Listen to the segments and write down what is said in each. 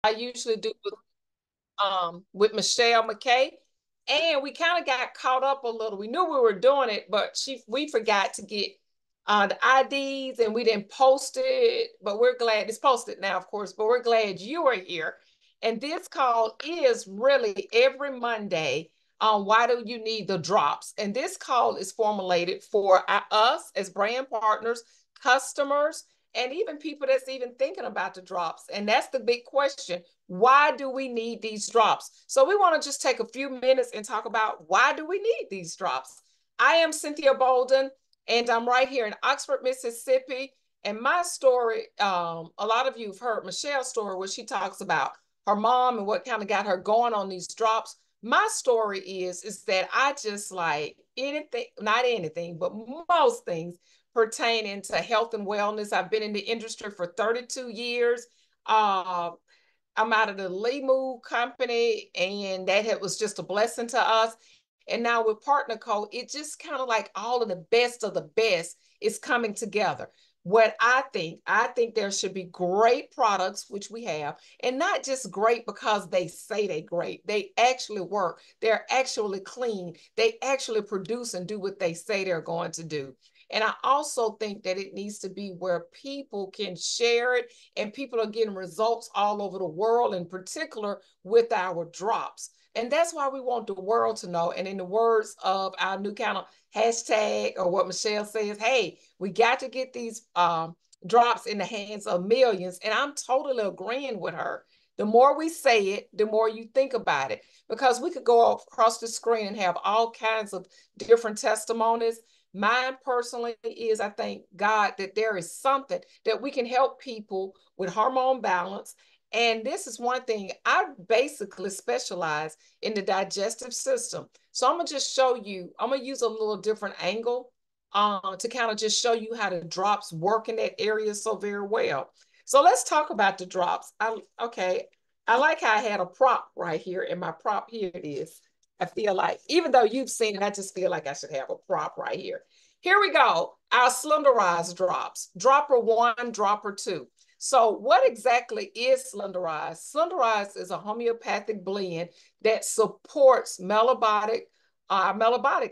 I usually do with Michelle McKay. And we kind of got caught up a little. We knew we were doing it, but we forgot to get the IDs and we didn't post it. But we're glad it's posted now, of course. But we're glad you are here. And this call is really every Monday on why do you need the drops? And this call is formulated for us as brand partners, customers, and even people that's even thinking about the drops. And that's the big question. Why do we need these drops? So we want to just take a few minutes and talk about why do we need these drops? I am Cynthia Bolden, and I'm right here in Oxford, Mississippi. And my story, a lot of you have heard Michelle's story where she talks about her mom and what kind of got her going on these drops. My story is that I just like anything, not anything, but most things pertaining to health and wellness. I've been in the industry for 32 years. Uh, I'm out of the Limu company, and that was just a blessing to us. And now with Partner Code, it just kind of like all of the best is coming together. What I think there should be great products, which we have, and not just great because they say they're great. They actually work. They're actually clean. They actually produce and do what they say they're going to do. And I also think that it needs to be where people can share it and people are getting results all over the world, in particular with our drops. And that's why we want the world to know. And in the words of our new kind of hashtag, or what Michelle says, hey, we got to get these drops in the hands of millions. And I'm totally agreeing with her. The more we say it, the more you think about it, because we could go across the screen and have all kinds of different testimonies. Mine personally is, I thank God that there is something that we can help people with hormone balance. And this is one thing, I basically specialize in the digestive system. So I'm going to just show you, I'm going to use a little different angle to kind of just show you how the drops work in that area so very well. So let's talk about the drops. Okay, I like how I had a prop right here, and my prop here it is. I feel like, even though you've seen it, I just feel like I should have a prop right here. Here we go. Our slenderized drops. Dropper one, dropper two. So what exactly is slenderized? Slenderized is a homeopathic blend that supports metabolic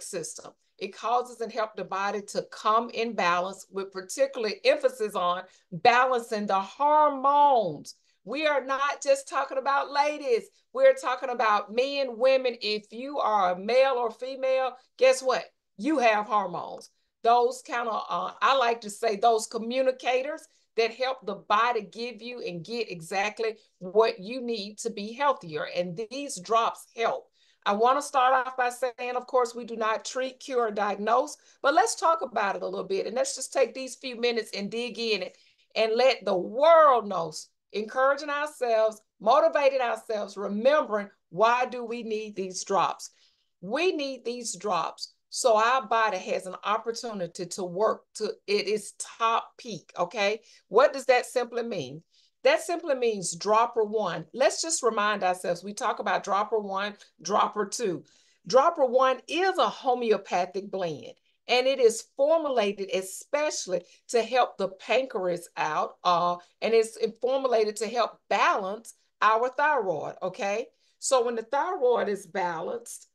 system. It causes and helps the body to come in balance, with particular emphasis on balancing the hormones. We are not just talking about ladies. We're talking about men, women. If you are a male or female, guess what? You have hormones. Those kind of, I like to say, those communicators that help the body give you and get exactly what you need to be healthier. And these drops help. I want to start off by saying, of course, we do not treat, cure, or diagnose, but let's talk about it a little bit. And let's just take these few minutes and dig in it and let the world know, encouraging ourselves, motivating ourselves, remembering why do we need these drops? We need these drops so our body has an opportunity to work to its top peak, okay? What does that simply mean? That simply means dropper one. Let's just remind ourselves, we talk about dropper one, dropper two. Dropper one is a homeopathic blend, and it is formulated especially to help the pancreas out, and it's formulated to help balance our thyroid, okay? So when the thyroid is balanced,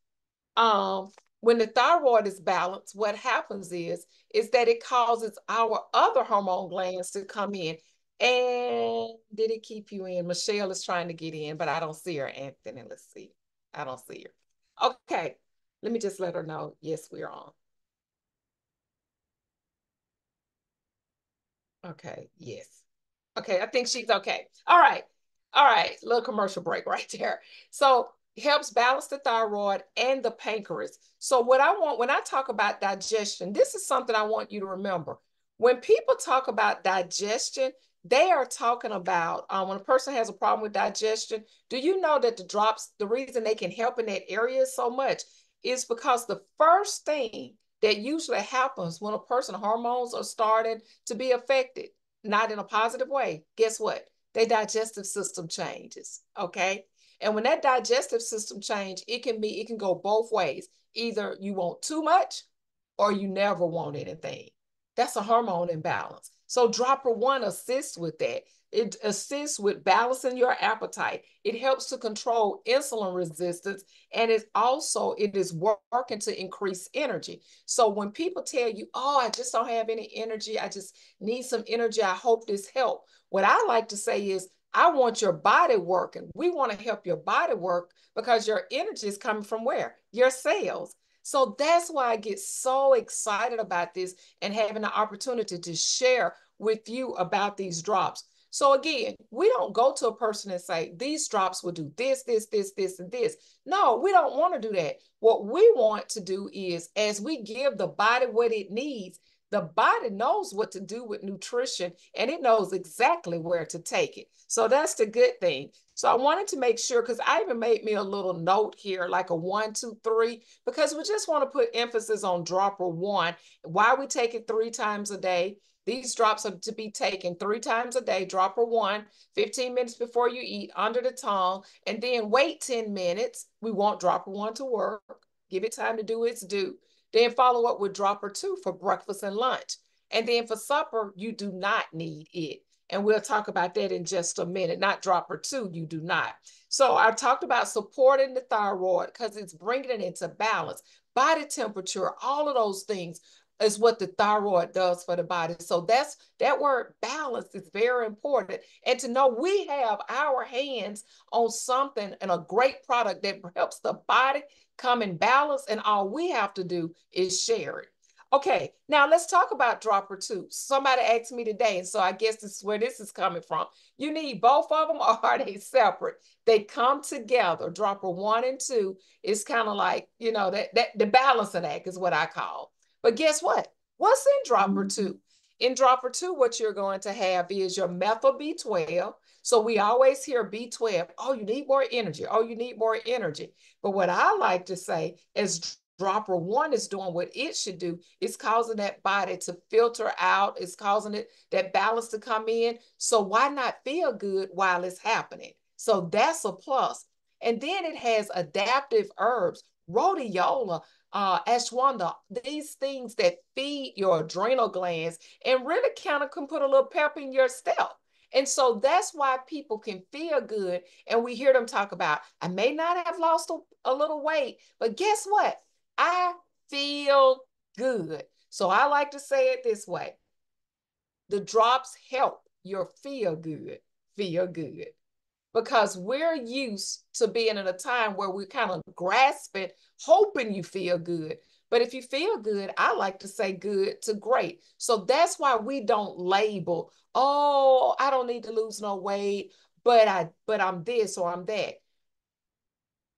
um, what happens is that it causes our other hormone glands to come in. And did it keep you in? Michelle is trying to get in, but I don't see her, Anthony. Let's see. I don't see her. Okay. Let me just let her know. Yes, we're on. Okay. Yes. Okay. I think she's okay. All right. All right. Little commercial break right there. So it helps balance the thyroid and the pancreas. So what I want, when I talk about digestion, this is something I want you to remember. When people talk about digestion, they are talking about when a person has a problem with digestion. Do you know that the drops, the reason they can help in that area so much is because the first thing that usually happens when a person's hormones are starting to be affected, not in a positive way, guess what? Their digestive system changes, okay? And when that digestive system change, it can go both ways. Either you want too much or you never want anything. That's a hormone imbalance. So dropper one assists with that. It assists with balancing your appetite. It helps to control insulin resistance, and it is working to increase energy. So when people tell you, "Oh, I just don't have any energy. I just need some energy. I hope this help." What I like to say is, I want your body working. We want to help your body work because your energy is coming from where? Your cells. So that's why I get so excited about this and having the opportunity to share with you about these drops. So again, we don't go to a person and say, these drops will do this, this, this, this, and this. No, we don't want to do that. What we want to do is, as we give the body what it needs, the body knows what to do with nutrition and it knows exactly where to take it. So that's the good thing. So I wanted to make sure, because I even made me a little note here, like a 1, 2, 3, because we just want to put emphasis on dropper one, why we take it 3 times a day. These drops are to be taken 3 times a day. Dropper one, 15 minutes before you eat, under the tongue, and then wait 10 minutes. We want dropper one to work. Give it time to do its due. Then follow up with dropper two for breakfast and lunch. And then for supper, you do not need it. And we'll talk about that in just a minute. Not dropper two, you do not. So I talked about supporting the thyroid because it's bringing it into balance. Body temperature, all of those things is what the thyroid does for the body. So that word balance is very important. And to know we have our hands on something and a great product that helps the body come in balance, and all we have to do is share it. Okay, now let's talk about dropper two. Somebody asked me today, and so I guess this is where this is coming from. You need both of them, or are they separate? They come together. Dropper one and two is kind of like, that the balancing act is what I call. But guess what? What's in dropper two? In dropper two, what you're going to have is your methyl B12. So we always hear B12. Oh, you need more energy. Oh, you need more energy. But what I like to say is dropper one is doing what it should do. It's causing that body to filter out. It's causing that balance to come in. So why not feel good while it's happening? So that's a plus. And then it has adaptive herbs, rhodiola, ashwagandha, these things that feed your adrenal glands and really kind of can put a little pep in your step. And so that's why people can feel good. And we hear them talk about, I may not have lost a little weight, but guess what? I feel good. So I like to say it this way. The drops help your feel good, because we're used to being in a time where we're kind of grasping, hoping you feel good. But if you feel good, I like to say good to great. So that's why we don't label, oh, I don't need to lose no weight, but I'm this or I'm that.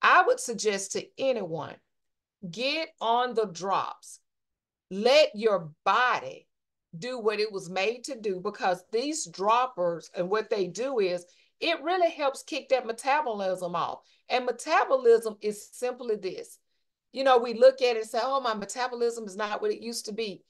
I would suggest to anyone, get on the drops. Let your body do what it was made to do, because these droppers, and what they do is, it really helps kick that metabolism off. And metabolism is simply this. We look at it and say, oh, my metabolism is not what it used to be.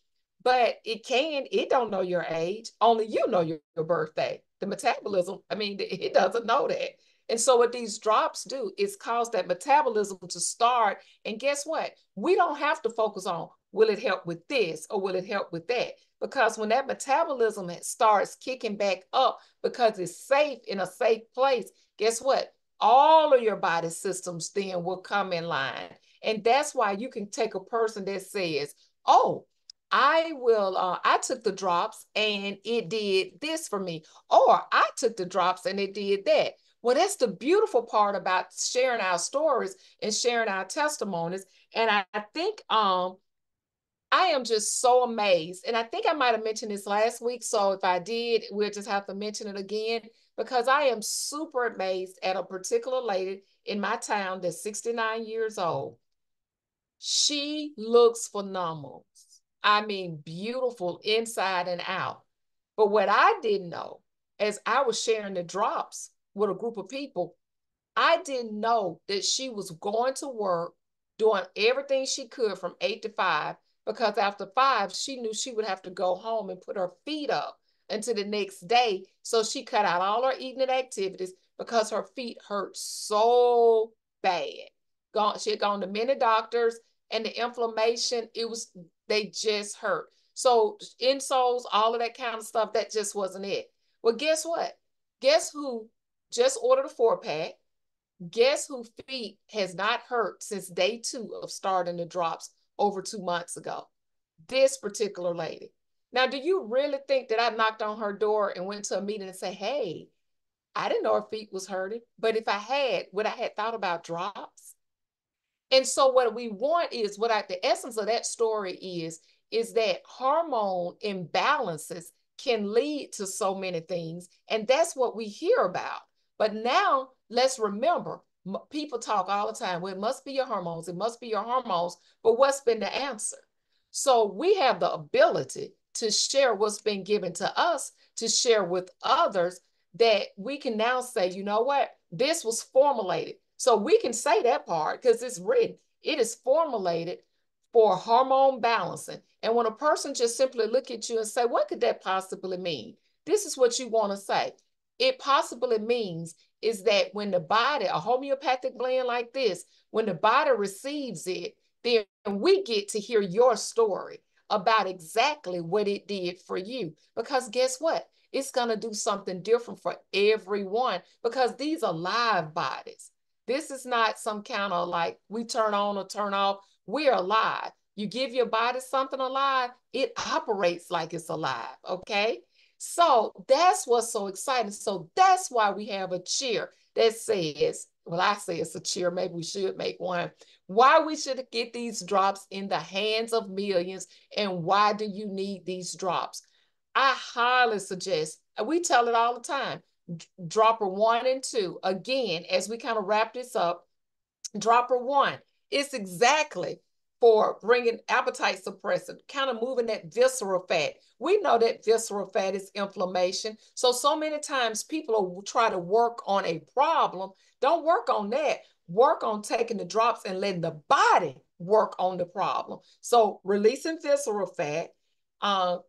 But it don't know your age. Only you know your birthday. The metabolism, it doesn't know that. And so what these drops do is cause that metabolism to start. And guess what? We don't have to focus on, will it help with this or will it help with that? Because when that metabolism starts kicking back up because it's safe in a safe place, guess what? All of your body systems then will come in line. And that's why you can take a person that says, oh, I took the drops and it did this for me. Or I took the drops and it did that. Well, that's the beautiful part about sharing our stories and sharing our testimonies. And I think I am just so amazed. And I think I might have mentioned this last week. So if I did, we'll just have to mention it again, because I am super amazed at a particular lady in my town that's 69 years old. She looks phenomenal. Beautiful inside and out. But what I didn't know, as I was sharing the drops with a group of people, I didn't know that she was going to work, doing everything she could from 8 to 5, because after 5, she knew she would have to go home and put her feet up until the next day. So she cut out all her evening activities because her feet hurt so bad. She had gone to many doctors, and the inflammation, they just hurt. So insoles, all of that kind of stuff, that just wasn't it. Well, guess what? Guess who just ordered a 4-pack? Guess who feet has not hurt since day 2 of starting the drops over 2 months ago? This particular lady. Now, do you really think that I knocked on her door and went to a meeting and say, hey, I didn't know her feet was hurting, but if I had, would I have thought about drops? And so what we want is the essence of that story is that hormone imbalances can lead to so many things. And that's what we hear about. But now let's remember, people talk all the time, well, it must be your hormones. It must be your hormones. But what's been the answer? So we have the ability to share what's been given to us, to share with others, that we can now say, you know what, this was formulated. So we can say that part because it's written. It is formulated for hormone balancing. And when a person just simply look at you and say, what could that possibly mean? This is what you want to say. It possibly means is that when the body, a homeopathic blend like this, when the body receives it, then we get to hear your story about exactly what it did for you. Because guess what? It's going to do something different for everyone because these are live bodies. This is not some kind of like we turn on or turn off. We're alive. You give your body something alive, it operates like it's alive, okay? So that's what's so exciting. So that's why we have a cheer that says, well, I say it's a cheer, maybe we should make one, why we should get these drops in the hands of millions and why do you need these drops? I highly suggest, we tell it all the time, dropper 1 and 2. Again, as we kind of wrap this up, dropper 1, it's exactly for bringing appetite suppressant, kind of moving that visceral fat. We know that visceral fat is inflammation. So many times people will try to work on a problem. Don't work on that. Work on taking the drops and letting the body work on the problem. So releasing visceral fat,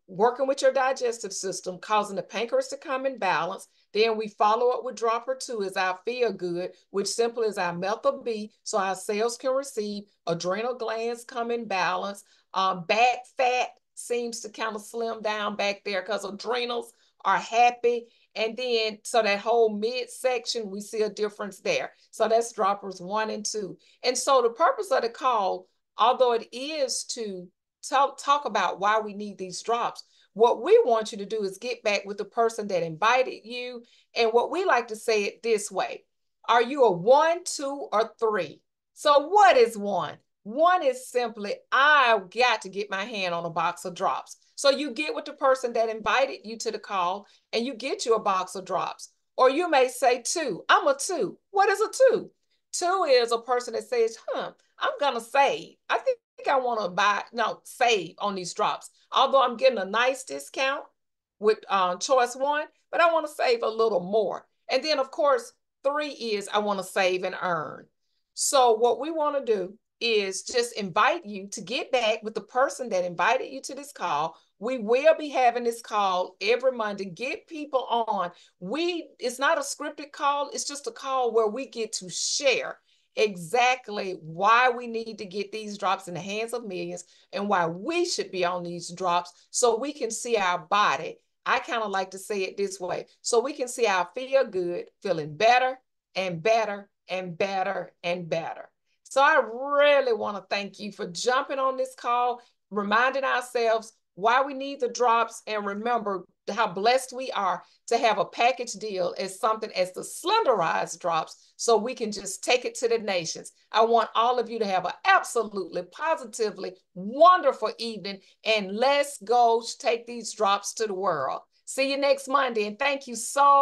working with your digestive system, causing the pancreas to come in balance. Then we follow up with dropper 2 is our feel good, which simply is our method B, so our cells can receive, adrenal glands come in balance, back fat seems to kind of slim down back there because adrenals are happy. And then, so that whole midsection, we see a difference there. So that's droppers 1 and 2. And so the purpose of the call, although it is to talk about why we need these drops, what we want you to do is get back with the person that invited you. And what we like to say it this way: are you a 1, 2, or 3? So what is 1? 1 is simply, I got to get my hand on a box of drops. So you get with the person that invited you to the call and you get you a box of drops. Or you may say 2. I'm a 2. What is a 2? 2 is a person that says, I'm going to save. I think I want to save on these drops. Although I'm getting a nice discount with choice 1, but I want to save a little more. And then, of course, 3 is I want to save and earn. So what we want to do is just invite you to get back with the person that invited you to this call. We will be having this call every Monday. Get people on. It's not a scripted call. It's just a call where we get to share exactly why we need to get these drops in the hands of millions and why we should be on these drops so we can see our body. I kind of like to say it this way. So we can see our feel good, feeling better and better and better and better. So I really want to thank you for jumping on this call, reminding ourselves why we need the drops, and remember how blessed we are to have a package deal as something as the slenderized drops so we can just take it to the nations. I want all of you to have an absolutely, positively wonderful evening, and let's go take these drops to the world. See you next Monday, and thank you so